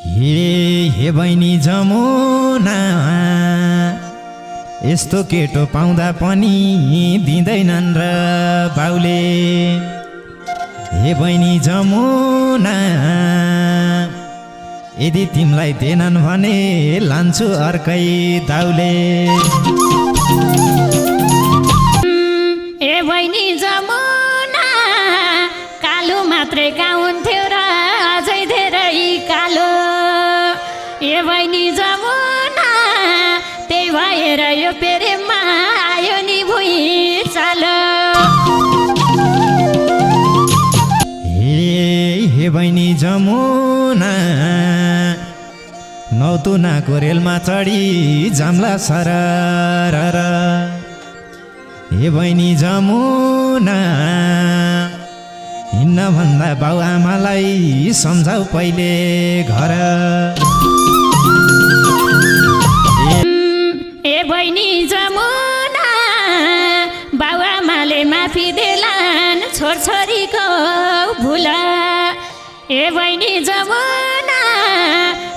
हे बहिनी जमुना, यस्तो केटो पाउँदा पनि दिँदैनन् र बाउले। हे बहिनी जमुना, यदि तिमीलाई दिएनन् भने लान्छु अर्कै दाउले। हे बहिनी जमुना, कालो मात्रै गाउँथ्यो र अझै धेरै कालो। हे बहिनी जमुना, त्यही भएर यो पेरेमा आयो नि भुइँचालो। हे बहिनी जमुना, नौतुनाको रेलमा चढी जाम्ला सरर। हे बहिनी जमुना, हिँड्न भन्दा बाउ आमालाई सम्झाउ पहिले घर। हे बहिनी जमुना, बाउ आमाले माफी देलान् छोरछोरीको भुल। हे बहिनी जमुना,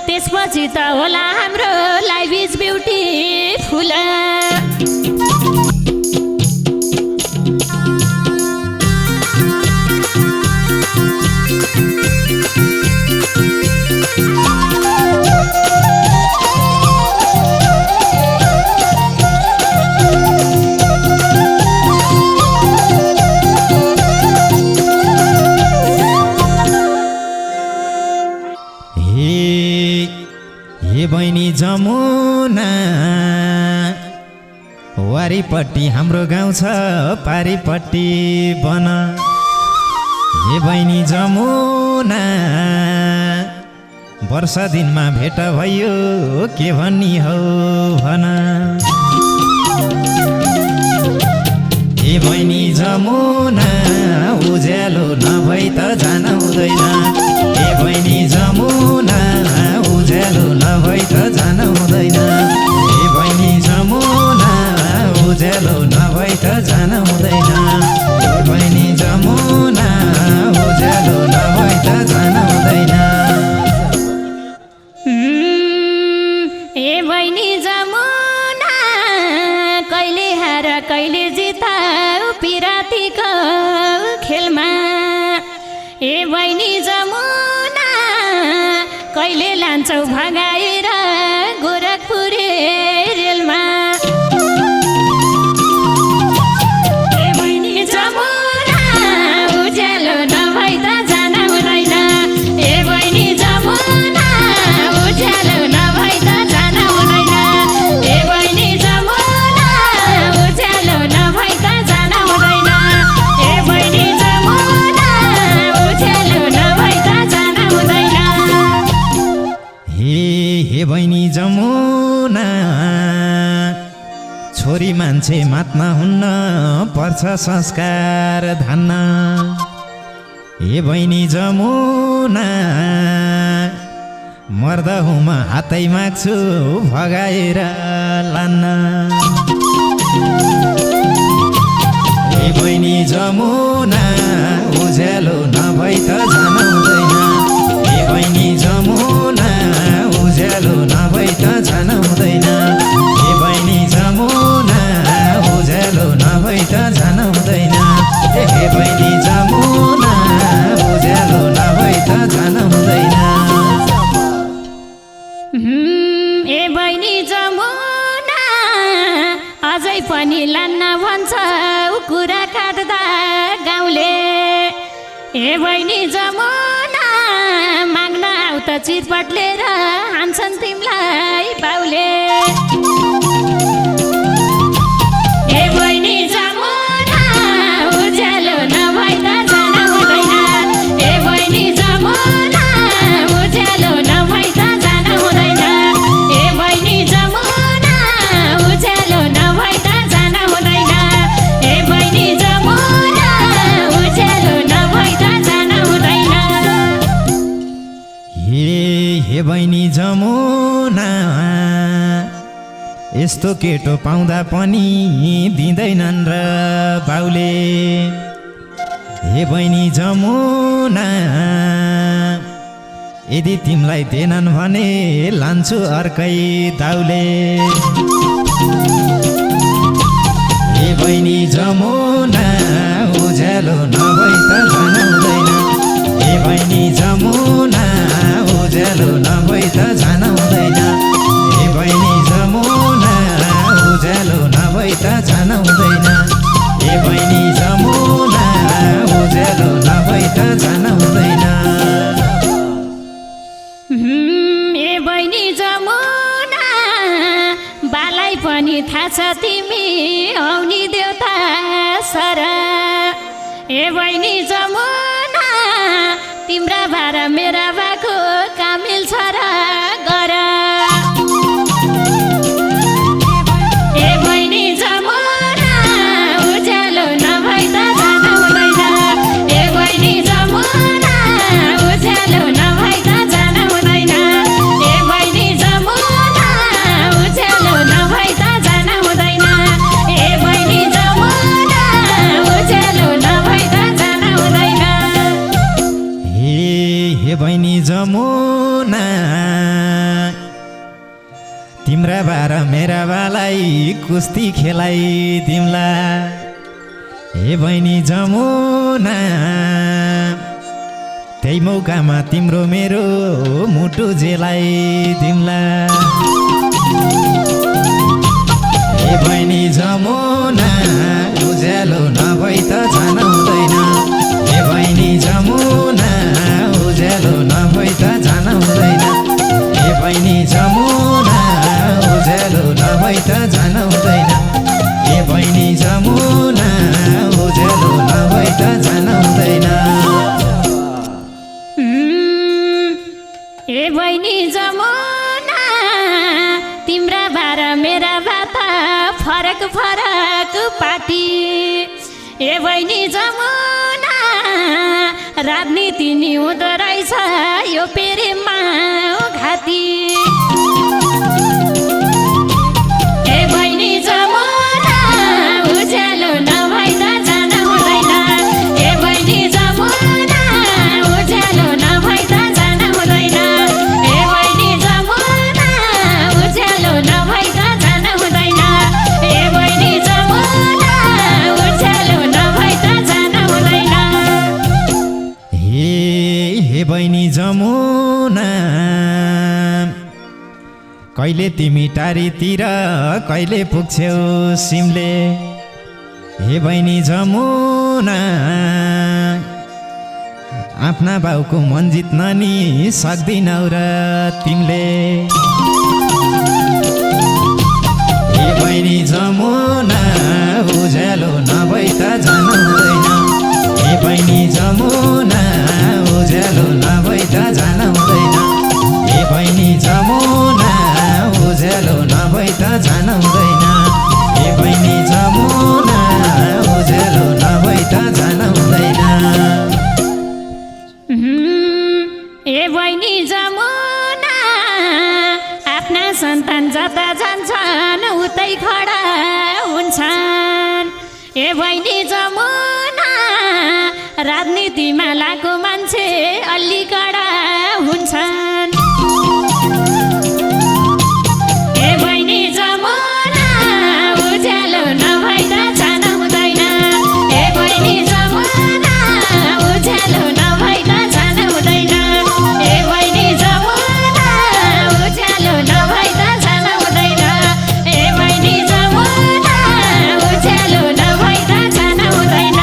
त्यसपछि त होला हाम्रो लाइफ इज ब्युटिफुल। हे बहिनी जमुना, वारीपट्टि हाम्रो गाउँ छ, पारीपट्टि बन। हे बहिनी जमुना, वर्षा दिनमा भेट भयो, के भन्नी हौ भन। हे बहिनी जमुना, उज्यालो नभई त जान हुँदैन। हे बहिनी जमुना, उज्यालो नभई त जान हुँदैन। हे बहिनी जमुना, उज्यालो नभई त जान हुँदैन। हे बहिनी जमुना, उज्यालो नभई त जान हुँदैन। हे बहिनी जमुना, कहिले हार कहिले जिता पिरातीको खेलमा। हे बहिनी जमुना, कहिले लान्छौ भगाएर गोरखपुरे रेलमा। हे बहिनी जमुना, उज्यालो नभई त जान हुँदैन। हे बहिनी जमुना, उज्यालो नभई त जान हुँदैन। हे बहिनी जमुना, उज्यालो नभई त जान हुँदैन। हे बहिनी जमुना, उज्यालो नभई त जान हुँदैन। हे बहिनी जमुना, छोरी मान्छे मात्न हुन्न, पर्छ संस्कार धान्न। हे बहिनी जमुना, मर्दा हुमा हातै माग्छु, भगाएर लान्न। हे बहिनी जमुना, उज्यालो नभई त जान हुँदैन। हे बहिनी जमुना, उज्यालो नभई त जान हुँदैन। हे बहिनी जमुना, उज्यालो नभई त जान हुँदैन। हे बहिनी जमुना, उज्यालो नभई त जान हुँदैन। हे बहिनी जमुना, अझै पनि लान्न भन्छ कुरा काट्दा गाउँले। हे बहिनी जमुना, माग्न आउ त चिरपट लिएर हान्छन् तिमीलाई बाउले। हे बहिनी जमुना, उज्यालो नभई त जान हुँदैन। हे बहिनी जमुना, उज्यालो नभई त जान हुँदैन। हे बहिनी जमुना, उज्यालो नभई त जान हुँदैन। हे बहिनी जमुना, उज्यालो नभई त जान हुँदैन। हे बहिनी जमुना, यस्तो केटो पाउँदा पनि दिँदैनन् र बाउले। हे बहिनी जमुना, यदि तिमीलाई दिएनन् भने लान्छु अर्कै दाउले ए बहिनी जमुना उज्यालो नभई त जान हुँदैन ए बहिनी जमुना उज्यालो नभई त जान हुँदैन ए बहिनी जमुना उज्यालो नभई त जान हुँदैन ए बहिनी जमुना उज्यालो नभई त जान हुँदैन ए बहिनी जमुना बालाई पनि थाहा छ तिमी आउनी देउता सर ए बहिनी जमुना तिम्रा भार मेरा बाको कामिल छ र गर ए बहिनी जमुना उज्यालो नभई त जान हुँदैन ए बहिनी जमुना उज्यालो नभई त जान हुँदैन ए बहिनी जमुना उज्यालो नभई त जान हुँदैन ए बहिनी जमुना उज्यालो नभई त जान हुँदैन हे बहिनी जमुना तिम्रा बार मेरा बालाई कुस्ती खेलाइदिउँला हे बहिनी जमुना त्यही मौकामा तिम्रो मेरो मुटु जेलाइदिउँला हे बहिनी जमुना उज्यालो नभई त जान हुँदैन हे बहिनी जमुना उज्यालो नभई त जान हुँदैन हे बहिनी जमुना उज्यालो नभई त जान हुँदैन हे बहिनी जमुना उज्यालो नभई त जान हुँदैन ए बहिनी जमुना तिम्रा भार मेरा बाता फरक फरक पाटी ए बहिनी जमुना राजनीति नि हुँदो रहेछ यो पेरेमा घाती ए बहिनी जमुना उज्यालो नभई त जान हुँदैन ए बहिनी जमुना उज्यालो नभई त जान हुँदैन ए बहिनी जमुना उज्यालो नभई त जान हुँदैन ए बहिनी जमुना उज्यालो नभई त जान हुँदैन हे बहिनी जमुना कहिले तिमी टारीतिर कहिले पुग्छौ सिमले हे बहिनी जमुना आफ्ना बाउको मन जित्न नि सक्दिनौ र तिमीले हे बहिनी जमुना उज्यालो नभई त जान हुँदैन हे बहिनी जमुना उज्यालो नभई त जान हुँदैन हे बहिनी जमुना उज्यालो नभई त जान हुँदैन हे बहिनी जमुना उज्यालो नभई त जान हुँदैन ए बहिनी जमुना आफ्ना सन्तान जता जान्छन् उतै खडा हुन्छन् ए बहिनी जमुना राजनीतिमा लागेको मान्छे अलि कडा हुन्छन् ए बहिनी जमुना उज्यालो नभई त जान हुँदैन ए बहिनी जमुना उज्यालो नभई त जान हुँदैन ए बहिनी जमुना उज्यालो नभई त जान हुँदैन ए बहिनी जमुना उज्यालो नभई त जान हुँदैन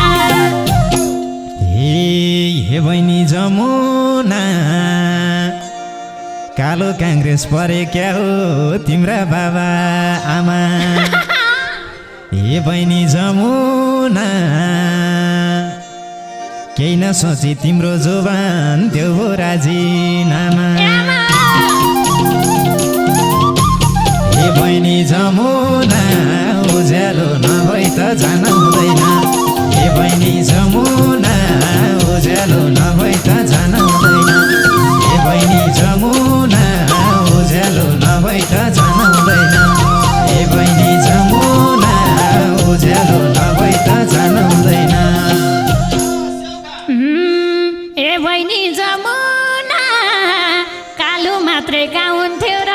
हे बहिनी जमुना कालो काङ्ग्रेस परे क्या हो तिम्रा बाबा आमा हे बहिनी जमुना केही नसोची तिम्रो जोबान देऊ राजीनामा हे बहिनी जमुना उज्यालो नभई त जान हुँदैन हे बहिनी जमुना उज्यालो नभई त जान हुँदैन हे बहिनी जमुना उज्यालो नभई त जान हुँदैन हे बहिनी जमुना उज्यालो नभई त जान हुँदैन ए बहिनी जमुना मात्रै गाउँथ्यो र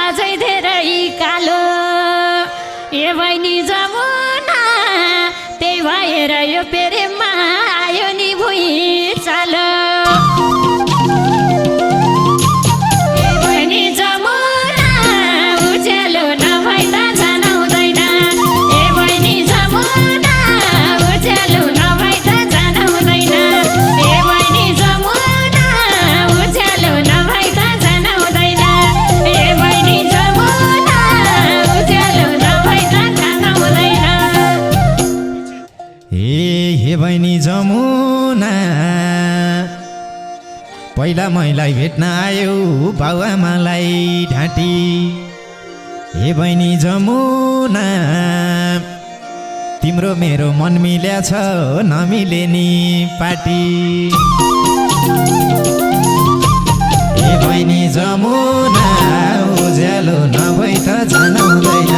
अझै धेरै कालो ए बहिनी जमुना त्यही भएर यो प्रेममा आयो नि भुइँ चालो ए बहिनी जमुना उज्यालो नभई त जान हुँदैन ए बहिनी जमुना उज्यालो नभई त जान हुँदैन ए बहिनी जमुना उज्यालो नभई त जान हुँदैन ए बहिनी जमुना उज्यालो नभई त जान हुँदैन हे बहिनी जमुना पहिला मैलाई भेट्न आयो बाउआमालाई ढाँटी हे बहिनी जमुना तिम्रो मेरो मन मिल्या छ नमिले नि पाटी हे बहिनी जमुना उज्यालो नभई त जान हुँदैन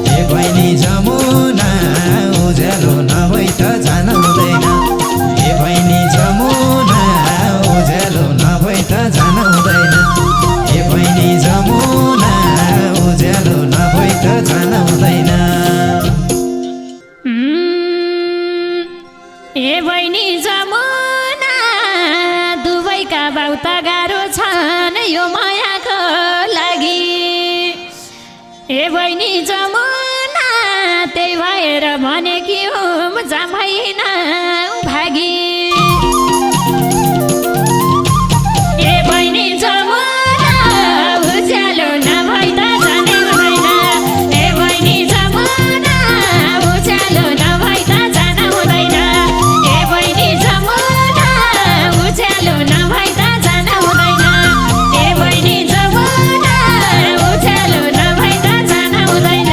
हे बहिनी जमुना उज्यालो नभई त जान हुँदैन हे बहिनी जमुना उज्यालो नभई त जान हुँदैन हे बहिनी जमुना उज्यालो नभई त जान हुँदैन ए बहिनी जमुना दुवैका बाउ त गाह्रो छन् यो मायाको लागि ए बहिनी जमुना त्यही भएर भनेकी हुँ जमाइन भागी ए बहिनी जमुना उज्यालो नभई त जानै हुँदैन ए बहिनी जमुना उज्यालो नभई त जान हुँदैन ए बहिनी जमुना उज्यालो नभई त जान हुँदैन ए बहिनी जमुना उज्यालो नभई त जान हुँदैन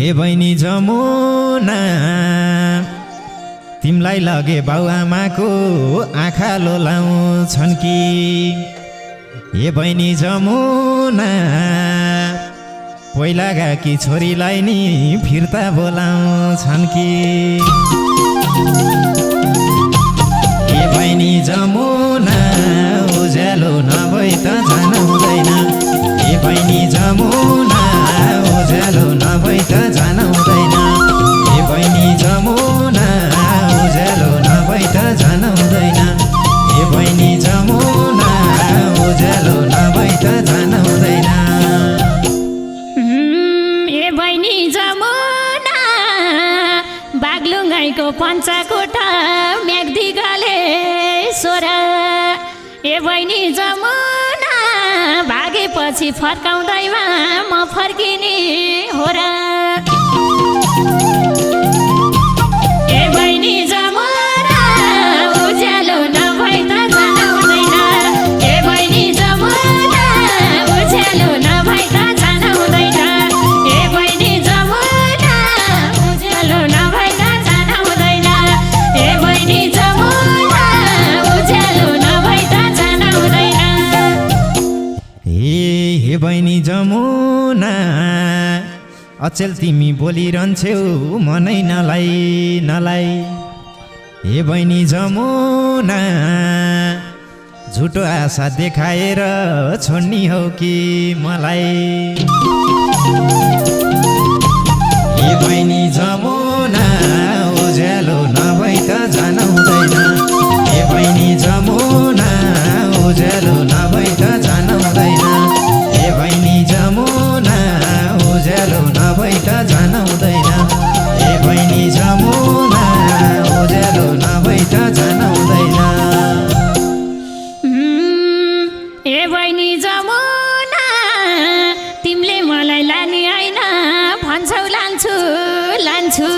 हे बहिनी जमुना तिमलाई लगे बाउआमाको आँखा लोलाउँछन् कि हे बहिनी जमुना पहिला गएकी छोरीलाई नि फिर्ता बोलाउँछन् कि हे बहिनी जमुना उज्यालो नभई त जान हुँदैन हे बहिनी जमुना उज्यालो नभई त जान हुँदैन हे बहिनी जमुना उज्यालो नभई त जान हुँदैन हे बहिनी जमुना उज्यालो नभई त जान हुँदैन ए बहिनी जमुना बागलुङाईको पञ्चाकोटा म्याग्दी गले सोरा ए बहिनी जमुना भागेपछि फर्काउँदैमा म फर्किने हो र ए बहिनी जमुना उज्यालो नभई त जान हुँदैन ए बहिनी जमुना उज्यालो नभई त जान हुँदैन ए बहिनी जमुना उज्यालो नभई त जान हुँदैन ए बहिनी जमुना उज्यालो नभई त जान हुँदैन हे बहिनी जमुना अचेल तिमी बोलिरहन्छौ मनै नलाई हे बहिनी जमुना झुटो आशा देखाएर छोड्नी हौ कि मलाई हे बहिनी जमुना उज्यालो नभई त जान हुँदैन हे बहिनी जमुना उज्यालो नभई त जान हुँदैन हे बहिनी जमुना उज्यालो नभई त जान हुँदैन हे बहिनी जमुना उज्यालो नभई त जान हुँदैन ए बहिनी जमुना तिमीले मलाई लाने होइन भन्छौ लान्छु लान्छु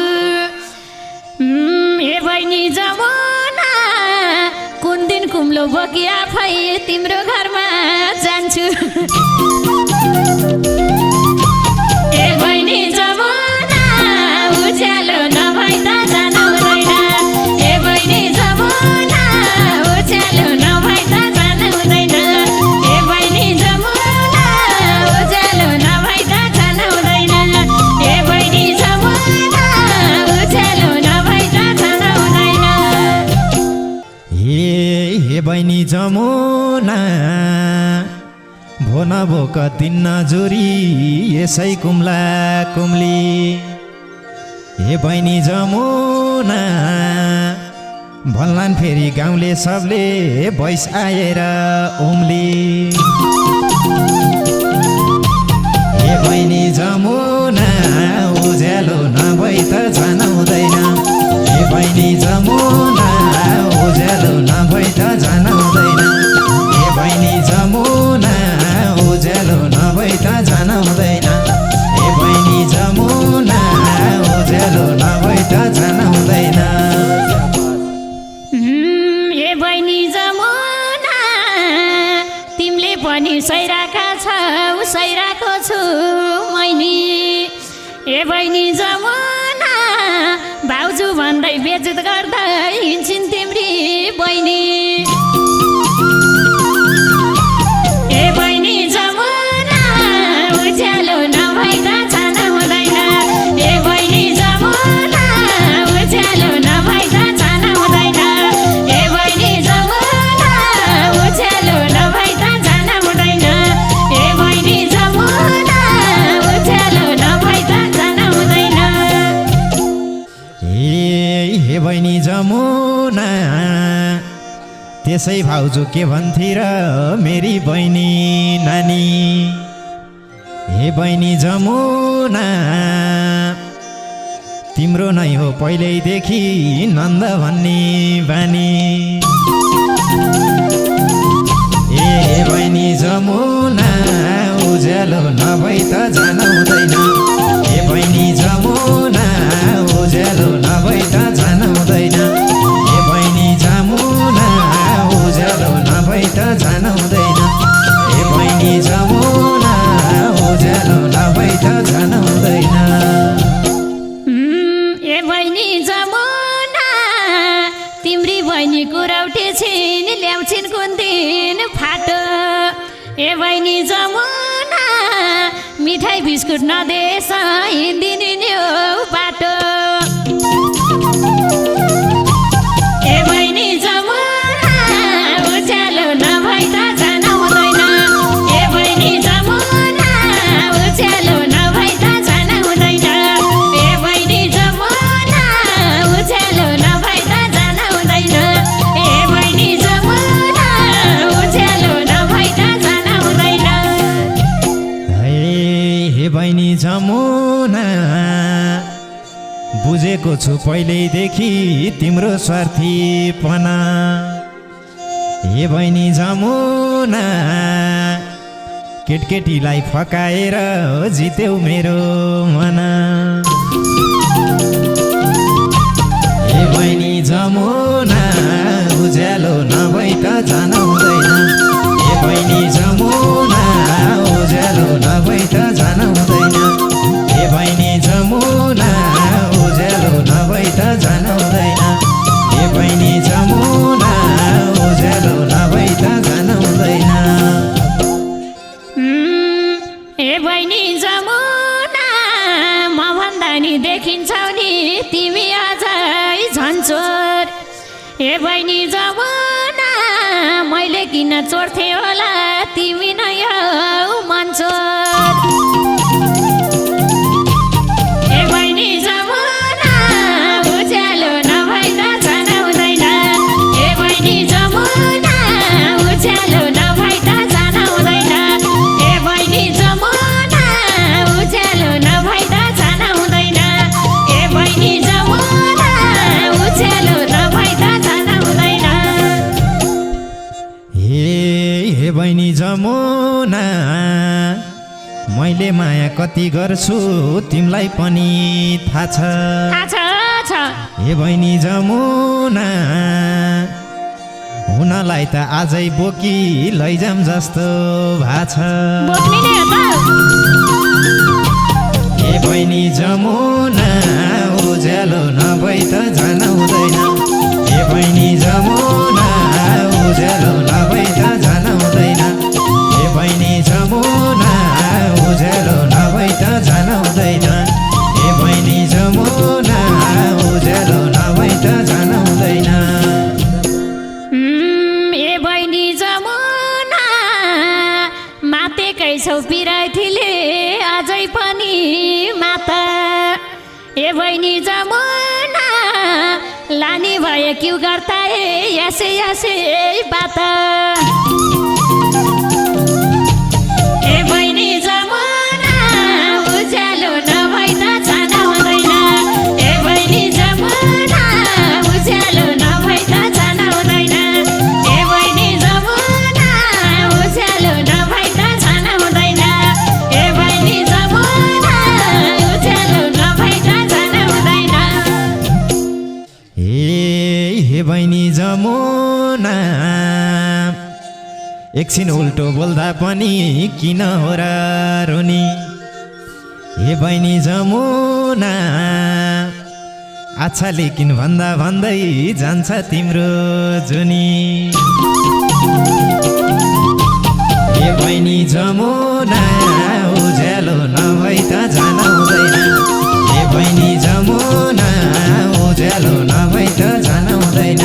ए बहिनी जमुना कुन दिन कुम्लो बोकी आफै तिम्रो घरमा जान्छु ए बहिनी जमुना उज्यालो नभई त जान हुँदैन ए बहिनी जमुना उज्यालो नभई त जान हुँदैन ए बहिनी जमुना उज्यालो नभई त जान हुँदैन ए बहिनी जमुना उज्यालो नभई त जान हुँदैन हे बहिनी जमुना भो न भोक दिन्न जोरी यसै कुम्ला कुम्ली हे बहिनी जमुना भन्लान् फेरि गाउँले सबले भैँस आएर उम्ली हे बहिनी जमुना उज्यालो नभई त जानुहुँदैन हे बहिनी जमुना उज्यालो नभई त जानुहुँदैन हे बहिनी जमुना उज्यालो नभई त जानुहुँदैन हे बहिनी जमुना उज्यालो नभई त जानुहुँदैन हे बहिनी जमुना तिमीले पनि सैराका छौ सैराको छु मैनी हे बहिनी जमुना भाउजू भन्दै बेइज्जत गर्दै हिँड्छिन् तिम्री बहिनी हे बहिनी जमुना उज्यालो नभई त जान हुँदैन हे बहिनी जमुना उज्यालो नभई त जान हुँदैन हे बहिनी जमुना उज्यालो नभई त जान हुँदैन हे बहिनी जमुना उज्यालो नभई त जान हुँदैन हे बहिनी जमुना त्यसै भाउजू के भन्थे र मेरी बहिनी नानी हे बहिनी जमुना तिम्रो नै हो पहिल्यैदेखि नन्द भन्ने बानी हे बहिनी जमुना उज्यालो नभई त जान हुँदैन हे बहिनी जमुना उज्यालो नभई त जान हुँदैन हे बहिनी जमुना उज्यालो नभई त जान हुँदैन हे बहिनी जमुना उज्यालो नभई त जान हुँदैन हे बहिनी जमुना तिम्री बहिनी कुराउटे छिन् ल्याउँछिन् कुन दिन फाटो हे बहिनी जमुना मिठाई बिस्कुट नदेश हिँडिदिनु नि हो बाटो हे बहिनी जमुना उज्यालो नभई त जान हुँदैन हे बहिनी जमुना उज्यालो नभई त जान हुँदैन हे बहिनी जमुना उज्यालो नभई त जान हुँदैन हे बहिनी जमुना उज्यालो नभई त जान हुँदैन हे बहिनी जमुना बुझेको छु पहिल्यैदेखि तिम्रो स्वार्थीपना हे बहिनी जमुना केटकेटीलाई फकाएर जित्यौ मेरो मन हे बहिनी जमुना उज्यालो नभई त जान हुँदैन हे बहिनी जमुना उज्यालो नभई त जान हुँदैन हे बहिनी जमुना उज्यालो नभई त जान हुँदैन हे बहिनी जमुना उज्यालो नभई त जान हुँदैन हे बहिनी जमुना म भन्दा नि देखिन्छौ नि तिमी अझै झन्चोर हे बहिनी जमुना मैले किन चोर्थे होला तिमी नै हौ मन्छोर हे बहिनी जमुना उज्यालो नभई त जान हुँदैन हे बहिनी जमुना उज्यालो नभई त जान हुँदैन हे बहिनी जमुना उज्यालो नभई त जान हुँदैन हे बहिनी जमुना उज्यालो नभई त जान हुँदैन हे बहिनी जमुना मैले माया कति गर्छु तिमीलाई पनि थाहा छ हे बहिनी जमुना हुनलाई त आजै बोकी लैजाम जस्तो भाछ बोक्ने नै हो त हे बहिनी जमुना उज्यालो नभई त जान हुँदैन हे बहिनी जमुना उज्यालो नभई त जान हुँदैन हे बहिनी जमुना उज्यालो नभई त जान हुँदैन हे बहिनी जमुना उज्यालो नभई त जान हुँदैन हे जान्छौ पिराइथीले अझै पनि माता ए बहिनी जमुना लानी भए क्यु गर्ता यसै यसै बात ए बहिनी जमुना उज्यालो नभई त जान हुँदैन ए बहिनी जमुना उज्यालो नभई त जान हुँदैन ए बहिनी जमुना उज्यालो नभई त जान हुँदैन ए बहिनी जमुना उज्यालो नभई त जान हुँदैन हे बहिनी जमुना एकछिन उल्टो बोल्दा पनि किन हो र रोनी हे बहिनी जमुना अच्छा लेकिन भन्दा भन्दै जान्छ तिम्रो जुनी हे बहिनी जमुना उज्यालो नभई त जान हुँदैन हे बहिनी जमुना उज्यालो नभई त जान हुँदैन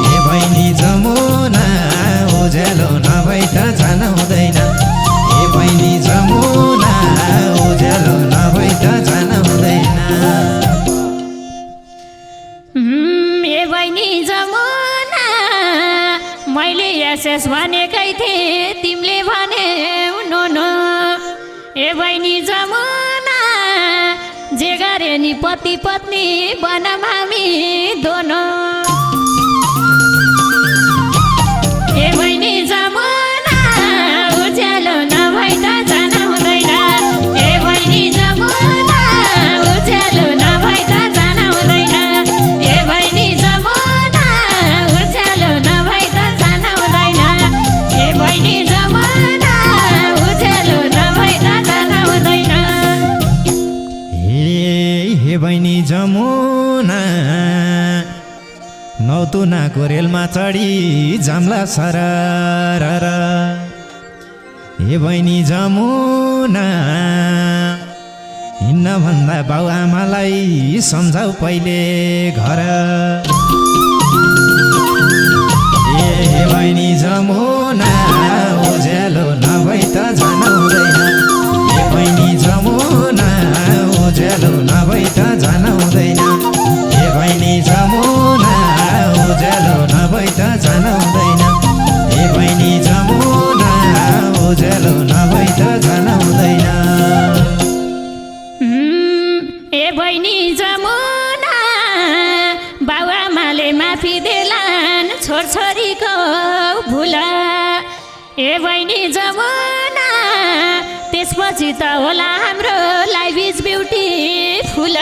हे बहिनी जमुना उज्यालो नभई त जान हुँदैन हे बहिनी जमुना उज्यालो नभई त जान हुँदैन ए बहिनी जमुना मैले यसस भनेकै थिएँ तिमीले भन्यौ नो नो ए बहिनी जमुना जे गरे नि पति पत्नी बनम हामी दोनो ए बहिनी जमुना उज्यालो नभई त जान हुँदैन ए बहिनी जमुना उज्यालो नभई त जान हुँदैन ए बहिनी जमुना उज्यालो नभई त जान हुँदैन ए बहिनी जमुना उज्यालो नभई त जान हुँदैन हे बहिनी जमुना नौतुनाको रेलमा चढी जाम्ला सरर हे बहिनी जमुना हिँड्न भन्दा बाउ आमालाई सम्झाउ पहिले घर हे बहिनी जमुना उज्यालो नभई त जान हुँदैन हे बहिनी जमुना उज्यालो नभई त जान हुँदैन हे बहिनी जमुना उज्यालो नभई त जान हुँदैन हे बहिनी जमुना उज्यालो नभई त जान हुँदैन ए बहिनी जमुना बाबुआमाले माफी देलान् छोरछोरीको भुला ए बहिनी जमुना त्यसपछि त होला हाम्रो लाइफ इज ब्युटिफुल